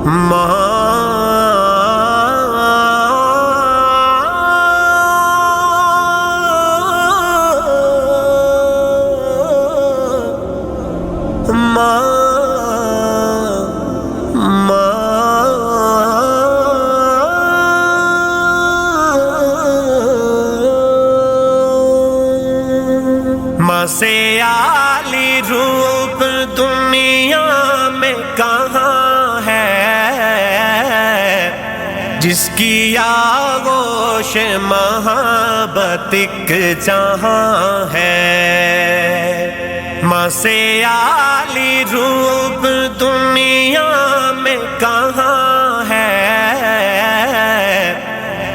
ماں سے عالی روپ دنیا میں کہاں ہے، جس کی آغوش محبت ایک جہاں ہے۔ ماں سے عالی روپ دنیا میں کہاں ہے،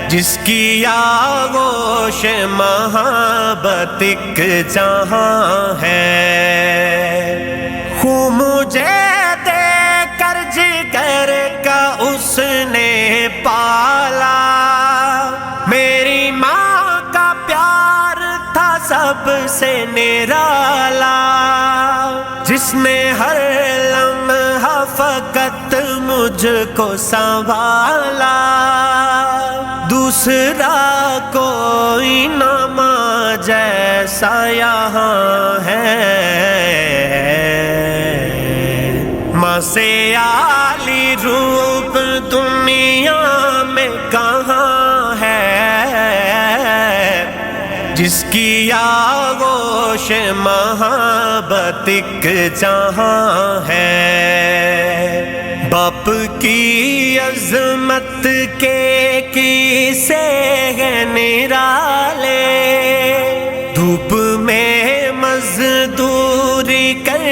جس کی آغوش محبت ایک جہاں ہے۔ خون مجھے دے کر جگر کا اس نے پالا، میری ماں کا پیار تھا سب سے نرالا، جس نے ہر لمحہ فقط مجھ کو سنبھالا، دوسرا کوئی نہ ماں جیسا یہاں ہے۔ ماں سے عالی روپ دنیا میں کہاں ہے، جس کی آغوش محبت ایک جہاں ہے۔ باپ کی عظمت کے کیسے ہیں نرالے، دھوپ میں مزدوری کر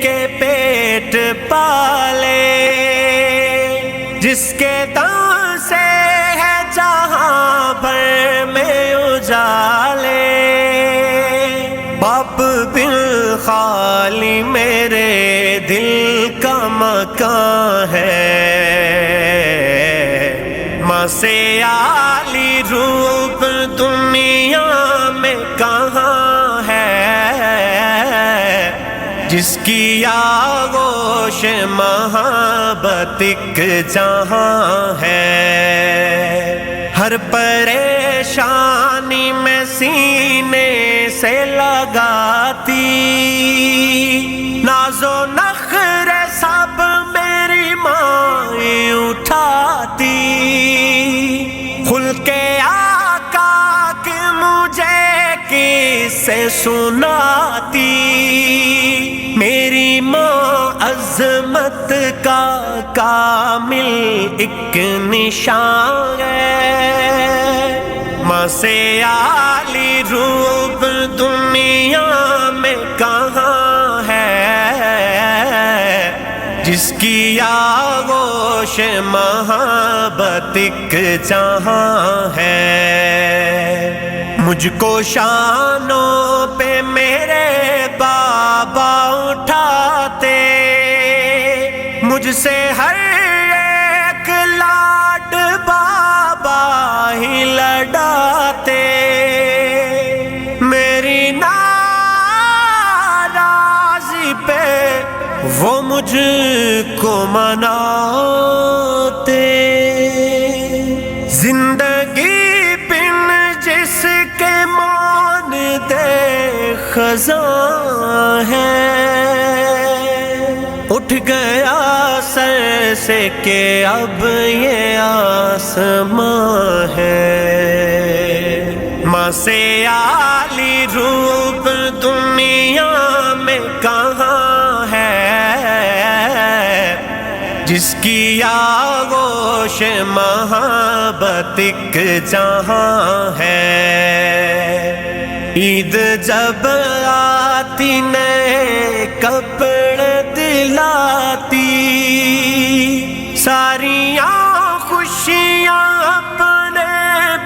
کے پیٹ پالے، جس کے دم سے ہے جہاں بھر میں اجالے۔ باپ بن خالی میرے دل کا مکان ہے۔ ماں سے عالی روپ دنیا میں کہاں ہے، جس کی آغوش محبت ایک جہاں ہے۔ ہر پریشانی میں سینے سے لگاتی، ناز و نخرے سب میری ماں اٹھاتی، کھل کے آقا کے مجھے قصے سناتی، میری ماں عظمت کا کامل ایک نشان ہے۔ ماں سے عالی روپ دنیا میں کہاں ہے، جس کی آغوش محبت ایک جہاں ہے۔ مجھ کو شانوں پہ میرے بابا اٹھاتے، مجھ سے ہر ایک لاڈ بابا ہی لڑاتے، میری ناراضی پہ وہ مجھ کو مناتے۔ زندگی بن جس کے مانتے خزاں ہے، اٹھ گیا سر سے کہ اب یہ آسماں ہے۔ ماں سے عالی روپ دنیا میں کہاں ہے، جس کی آغوش محبت ایک جہاں ہے۔ عید جب آتی نئے کپڑے دلاتی، ساریاں خوشیاں اپنے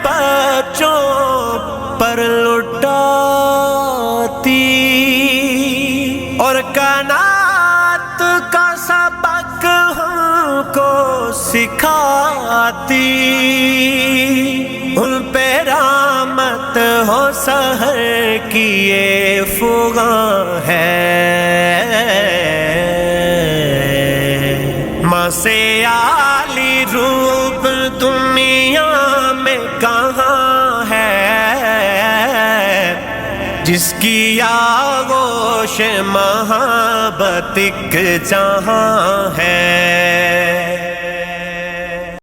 بچوں پر لٹاتی، اور قناعت کا سبق ہم کو سکھاتی، ان پہ رحمت ہو سحر کی یہ فغاں ہے۔ ماں سے عالی روپ دنیا میں کہاں ہے، جس کی آغوش محبت ایک جہاں ہے۔